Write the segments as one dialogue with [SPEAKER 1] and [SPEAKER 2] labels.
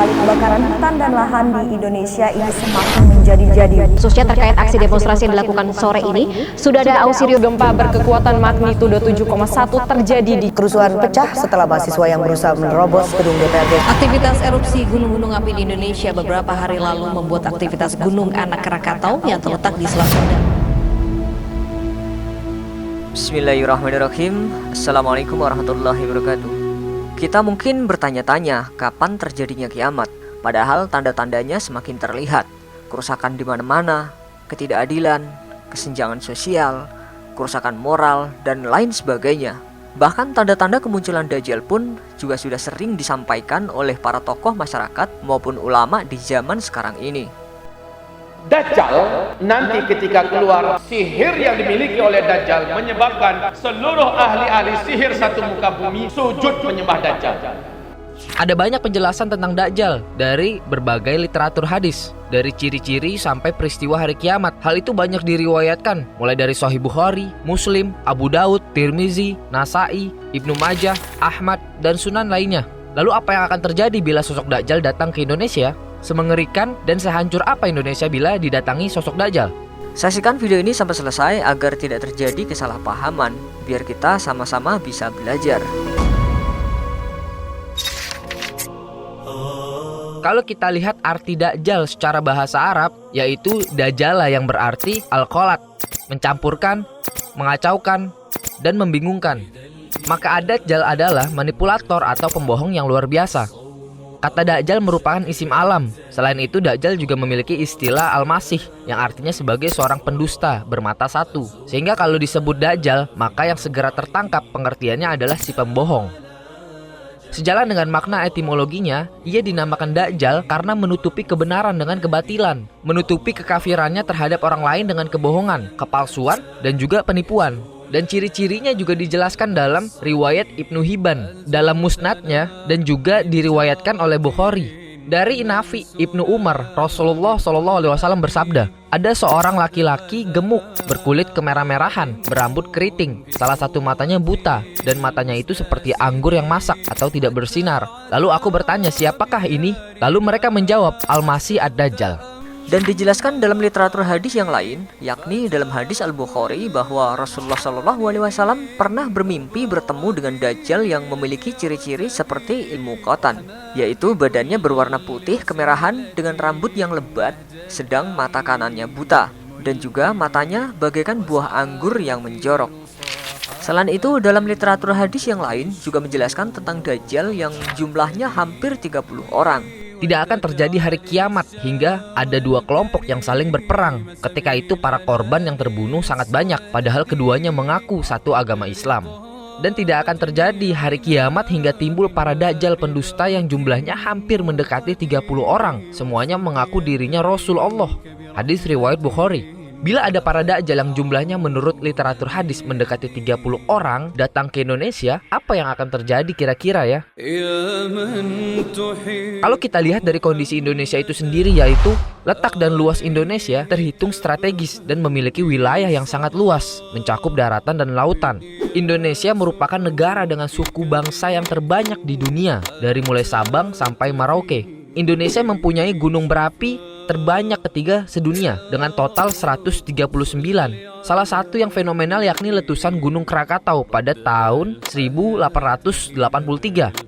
[SPEAKER 1] kembali kebakaran hutan dan lahan di Indonesia ini semakin menjadi-jadi.
[SPEAKER 2] Khususnya terkait aksi demonstrasi yang dilakukan sore ini, sudah ada ausirio
[SPEAKER 3] gempa berkekuatan magnitudo 7,1 terjadi di
[SPEAKER 1] Kerusuhan pecah setelah mahasiswa yang berusaha menerobos gedung DPRD.
[SPEAKER 4] Aktivitas erupsi gunung-gunung api di Indonesia beberapa hari lalu membuat aktivitas Gunung Anak Krakatau yang terletak di Selat Sunda.
[SPEAKER 5] Bismillahirrahmanirrahim. Assalamualaikum warahmatullahi wabarakatuh. Kita mungkin bertanya-tanya kapan terjadinya kiamat, padahal tanda-tandanya semakin terlihat. Kerusakan di mana-mana, ketidakadilan, kesenjangan sosial, kerusakan moral, dan lain sebagainya. Bahkan tanda-tanda kemunculan Dajjal pun juga sudah sering disampaikan oleh para tokoh masyarakat maupun ulama di zaman sekarang ini.
[SPEAKER 6] Dajjal nanti ketika keluar, sihir yang dimiliki oleh Dajjal menyebabkan seluruh ahli-ahli sihir satu muka bumi sujud menyembah Dajjal.
[SPEAKER 7] Ada banyak penjelasan tentang Dajjal dari berbagai literatur hadis, dari ciri-ciri sampai peristiwa hari kiamat. Hal itu banyak diriwayatkan mulai dari Sahih Bukhari, Muslim, Abu Daud, Tirmizi, Nasai, Ibnu Majah, Ahmad, dan Sunan lainnya. Lalu apa yang akan terjadi bila sosok Dajjal datang ke Indonesia? Semengerikan dan sehancur apa Indonesia bila didatangi sosok Dajjal?
[SPEAKER 5] Saksikan video ini sampai selesai agar tidak terjadi kesalahpahaman, biar kita sama-sama bisa belajar.
[SPEAKER 7] Kalau kita lihat arti Dajjal secara bahasa Arab, yaitu Dajjala yang berarti al-qolat, mencampurkan, mengacaukan, dan membingungkan. Maka Dajjal adalah manipulator atau pembohong yang luar biasa. Kata Dajjal merupakan isim alam. Selain itu, Dajjal juga memiliki istilah Al-Masih yang artinya sebagai seorang pendusta bermata satu. Sehingga kalau disebut Dajjal, maka yang segera tertangkap pengertiannya adalah si pembohong. Sejalan dengan makna etimologinya, ia dinamakan Dajjal karena menutupi kebenaran dengan kebatilan, menutupi kekafirannya terhadap orang lain dengan kebohongan, kepalsuan, dan juga penipuan. Dan ciri-cirinya juga dijelaskan dalam riwayat Ibnu Hibban dalam musnadnya dan juga diriwayatkan oleh Bukhari. Dari Nafi Ibnu Umar, Rasulullah SAW bersabda, ada seorang laki-laki gemuk, berkulit kemerah-merahan, berambut keriting, salah satu matanya buta, dan matanya itu seperti anggur yang masak atau tidak bersinar. Lalu aku bertanya, siapakah ini? Lalu mereka menjawab, Al-Masih Ad-Dajjal.
[SPEAKER 5] Dan dijelaskan dalam literatur hadis yang lain, yakni dalam hadis Al-Bukhari bahwa Rasulullah SAW pernah bermimpi bertemu dengan Dajjal yang memiliki ciri-ciri seperti ilmu qotan, yaitu badannya berwarna putih kemerahan dengan rambut yang lebat, sedang mata kanannya buta, dan juga matanya bagaikan buah anggur yang menjorok. Selain itu, dalam literatur hadis yang lain juga menjelaskan tentang Dajjal yang jumlahnya hampir 30 orang.
[SPEAKER 7] Tidak akan terjadi hari kiamat hingga ada dua kelompok yang saling berperang. Ketika itu para korban yang terbunuh sangat banyak, padahal keduanya mengaku satu agama Islam. Dan tidak akan terjadi hari kiamat hingga timbul para Dajjal pendusta yang jumlahnya hampir mendekati 30 orang. Semuanya mengaku dirinya Rasul Allah. Hadis riwayat Bukhari. Bila ada para Dajjal yang jumlahnya menurut literatur hadis mendekati 30 orang datang ke Indonesia, apa yang akan terjadi kira-kira ya? Kalau kita lihat dari kondisi Indonesia itu sendiri, yaitu letak dan luas Indonesia terhitung strategis dan memiliki wilayah yang sangat luas, mencakup daratan dan lautan. Indonesia merupakan negara dengan suku bangsa yang terbanyak di dunia, dari mulai Sabang sampai Merauke. Indonesia mempunyai gunung berapi terbanyak ketiga sedunia dengan total 139. Salah satu yang fenomenal yakni letusan Gunung Krakatau pada tahun 1883.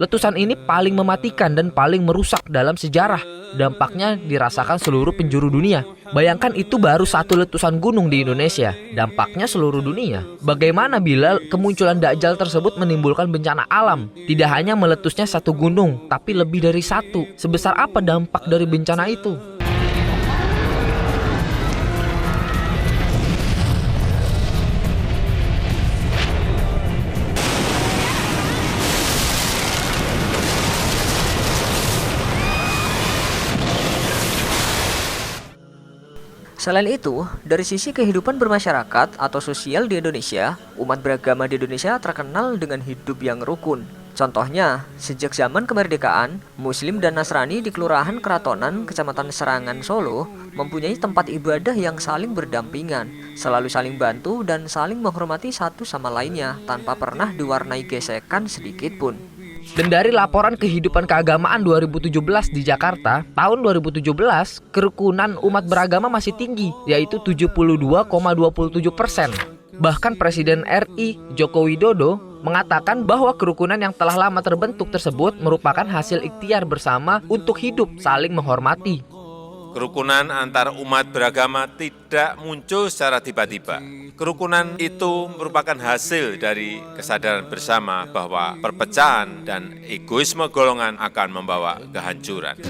[SPEAKER 7] Letusan ini paling mematikan dan paling merusak dalam sejarah. Dampaknya dirasakan seluruh penjuru dunia. Bayangkan itu baru satu letusan gunung di Indonesia, dampaknya seluruh dunia. Bagaimana bila kemunculan Dajjal tersebut menimbulkan bencana alam? Tidak hanya meletusnya satu gunung, tapi lebih dari satu. Sebesar apa dampak dari bencana itu?
[SPEAKER 5] Selain itu, dari sisi kehidupan bermasyarakat atau sosial di Indonesia, umat beragama di Indonesia terkenal dengan hidup yang rukun. Contohnya, sejak zaman kemerdekaan, Muslim dan Nasrani di Kelurahan Keratonan, Kecamatan Serangan, Solo, mempunyai tempat ibadah yang saling berdampingan, selalu saling bantu dan saling menghormati satu sama lainnya tanpa pernah diwarnai gesekan sedikit pun.
[SPEAKER 7] Dan dari laporan kehidupan keagamaan 2017 di Jakarta, tahun 2017 kerukunan umat beragama masih tinggi, yaitu 72,27%. Bahkan Presiden RI Joko Widodo mengatakan bahwa kerukunan yang telah lama terbentuk tersebut merupakan hasil ikhtiar bersama untuk hidup saling menghormati.
[SPEAKER 8] Kerukunan antar umat beragama tidak muncul secara tiba-tiba. Kerukunan itu merupakan hasil dari kesadaran bersama bahwa perpecahan dan egoisme golongan akan membawa kehancuran.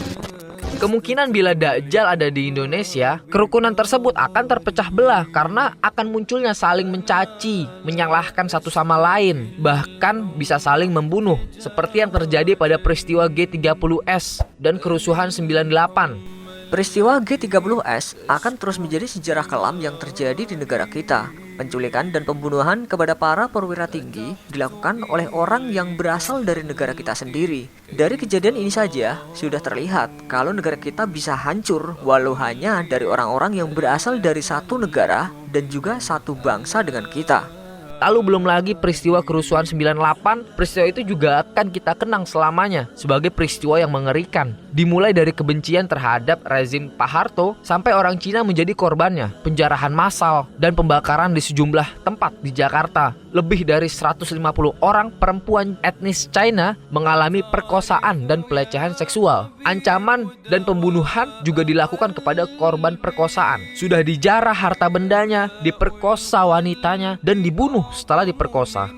[SPEAKER 7] Kemungkinan bila Dajjal ada di Indonesia, kerukunan tersebut akan terpecah belah karena akan munculnya saling mencaci, menyalahkan satu sama lain, bahkan bisa saling membunuh, seperti yang terjadi pada peristiwa G30S dan kerusuhan 98.
[SPEAKER 5] Peristiwa G30S akan terus menjadi sejarah kelam yang terjadi di negara kita. Penculikan dan pembunuhan kepada para perwira tinggi dilakukan oleh orang yang berasal dari negara kita sendiri. Dari kejadian ini saja sudah terlihat kalau negara kita bisa hancur walau hanya dari orang-orang yang berasal dari satu negara dan juga satu bangsa dengan kita.
[SPEAKER 7] Lalu belum lagi peristiwa kerusuhan 98, peristiwa itu juga akan kita kenang selamanya sebagai peristiwa yang mengerikan. Dimulai dari kebencian terhadap rezim Pak Harto sampai orang Cina menjadi korbannya, penjarahan massal dan pembakaran di sejumlah tempat di Jakarta. Lebih dari 150 orang perempuan etnis China mengalami perkosaan dan pelecehan seksual. Ancaman dan pembunuhan juga dilakukan kepada korban perkosaan. Sudah dijarah harta bendanya, diperkosa wanitanya, dan dibunuh setelah diperkosa.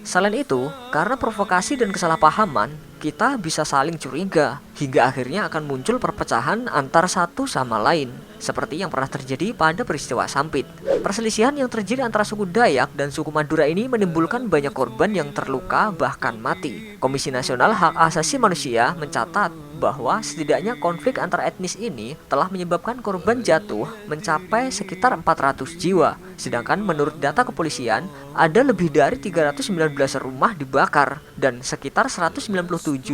[SPEAKER 5] Selain itu, karena provokasi dan kesalahpahaman, kita bisa saling curiga, hingga akhirnya akan muncul perpecahan antar satu sama lain, seperti yang pernah terjadi pada peristiwa Sampit. Perselisihan yang terjadi antara suku Dayak dan suku Madura ini menimbulkan banyak korban yang terluka bahkan mati. Komisi Nasional Hak Asasi Manusia mencatat bahwa setidaknya konflik antar etnis ini telah menyebabkan korban jatuh mencapai sekitar 400 jiwa. Sedangkan menurut data kepolisian, ada lebih dari 319 rumah dibakar dan sekitar 197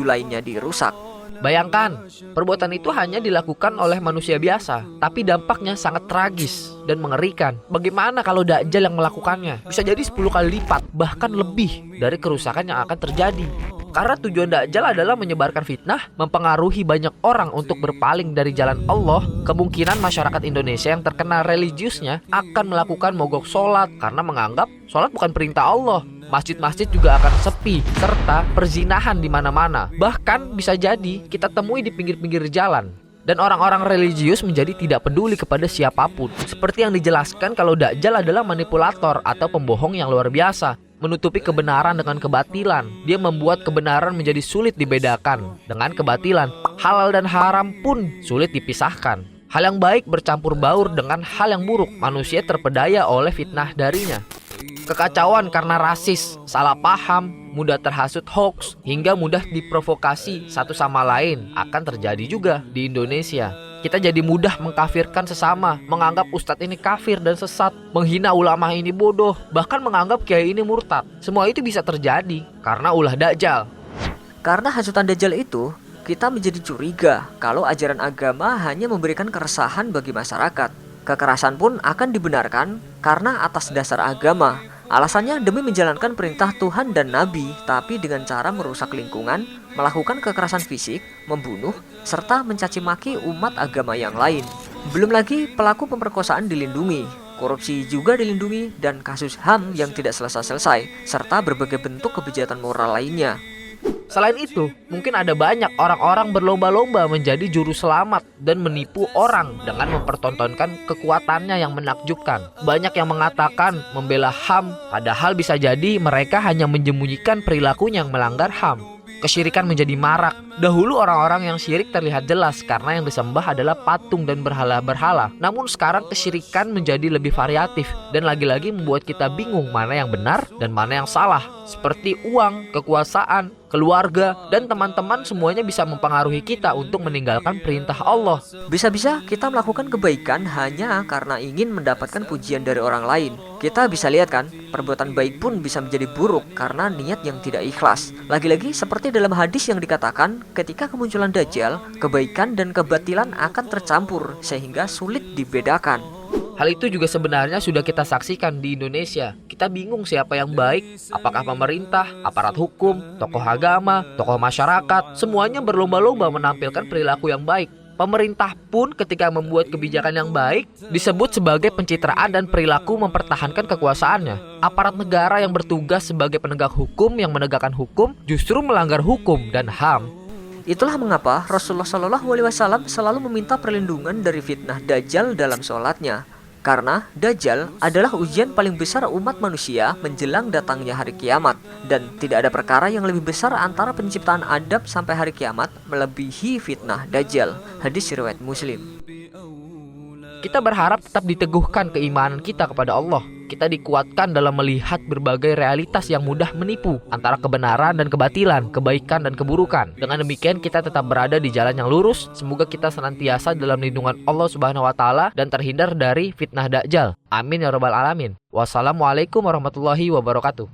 [SPEAKER 5] lainnya dirusak.
[SPEAKER 7] Bayangkan, perbuatan itu hanya dilakukan oleh manusia biasa, tapi dampaknya sangat tragis dan mengerikan. Bagaimana kalau Dajjal yang melakukannya? Bisa jadi 10 kali lipat, bahkan lebih dari kerusakan yang akan terjadi. Karena tujuan Dajjal adalah menyebarkan fitnah, mempengaruhi banyak orang untuk berpaling dari jalan Allah, kemungkinan masyarakat Indonesia yang terkena religiusnya akan melakukan mogok sholat karena menganggap sholat bukan perintah Allah. Masjid-masjid juga akan sepi, serta perzinahan di mana-mana. Bahkan bisa jadi kita temui di pinggir-pinggir jalan. Dan orang-orang religius menjadi tidak peduli kepada siapapun. Seperti yang dijelaskan kalau Dajjal adalah manipulator atau pembohong yang luar biasa, menutupi kebenaran dengan kebatilan. Dia membuat kebenaran menjadi sulit dibedakan dengan kebatilan. Halal dan haram pun sulit dipisahkan. Hal yang baik bercampur baur dengan hal yang buruk. Manusia terpedaya oleh fitnah darinya. Kekacauan karena rasis, salah paham, mudah terhasut hoax, hingga mudah diprovokasi satu sama lain akan terjadi juga di Indonesia. Kita jadi mudah mengkafirkan sesama, menganggap ustadz ini kafir dan sesat, menghina ulama ini bodoh, bahkan menganggap kiai ini murtad. Semua itu bisa terjadi karena ulah Dajjal.
[SPEAKER 5] Karena hasutan Dajjal itu, kita menjadi curiga kalau ajaran agama hanya memberikan keresahan bagi masyarakat. Kekerasan pun akan dibenarkan karena atas dasar agama. Alasannya demi menjalankan perintah Tuhan dan Nabi, tapi dengan cara merusak lingkungan, melakukan kekerasan fisik, membunuh, serta mencaci maki umat agama yang lain. Belum lagi pelaku pemerkosaan dilindungi, korupsi juga dilindungi, dan kasus HAM yang tidak selesai-selesai, serta berbagai bentuk kebejatan moral lainnya.
[SPEAKER 7] Selain itu, mungkin ada banyak orang-orang berlomba-lomba menjadi juru selamat dan menipu orang dengan mempertontonkan kekuatannya yang menakjubkan. Banyak yang mengatakan membela HAM, padahal bisa jadi mereka hanya menyembunyikan perilakunya yang melanggar HAM. Kesyirikan menjadi marak. Dahulu orang-orang yang syirik terlihat jelas karena yang disembah adalah patung dan berhala-berhala. Namun sekarang kesyirikan menjadi lebih variatif dan lagi-lagi membuat kita bingung mana yang benar dan mana yang salah. Seperti uang, kekuasaan, keluarga, dan teman-teman semuanya bisa mempengaruhi kita untuk meninggalkan perintah Allah.
[SPEAKER 5] Bisa-bisa kita melakukan kebaikan hanya karena ingin mendapatkan pujian dari orang lain. Kita bisa lihat kan, perbuatan baik pun bisa menjadi buruk karena niat yang tidak ikhlas. Lagi-lagi seperti dalam hadis yang dikatakan, ketika kemunculan Dajjal, kebaikan dan kebatilan akan tercampur sehingga sulit dibedakan.
[SPEAKER 7] Hal itu juga sebenarnya sudah kita saksikan di Indonesia. kita bingung siapa yang baik, apakah pemerintah, aparat hukum, tokoh agama, tokoh masyarakat, semuanya berlomba-lomba menampilkan perilaku yang baik. Pemerintah pun ketika membuat kebijakan yang baik disebut sebagai pencitraan dan perilaku mempertahankan kekuasaannya. Aparat negara yang bertugas sebagai penegak hukum yang menegakkan hukum justru melanggar hukum dan HAM.
[SPEAKER 5] Itulah mengapa Rasulullah SAW selalu meminta perlindungan dari fitnah Dajjal dalam sholatnya. Karena Dajjal adalah ujian paling besar umat manusia menjelang datangnya hari kiamat. Dan tidak ada perkara yang lebih besar antara penciptaan Adam sampai hari kiamat melebihi fitnah Dajjal. Hadis riwayat Muslim.
[SPEAKER 7] Kita berharap tetap diteguhkan keimanan kita kepada Allah. Kita dikuatkan dalam melihat berbagai realitas yang mudah menipu antara kebenaran dan kebatilan, kebaikan dan keburukan. Dengan demikian kita tetap berada di jalan yang lurus. Semoga kita senantiasa dalam lindungan Allah Subhanahu wa taala dan terhindar dari fitnah Dajjal. Amin ya rabbal alamin. Wassalamualaikum warahmatullahi wabarakatuh.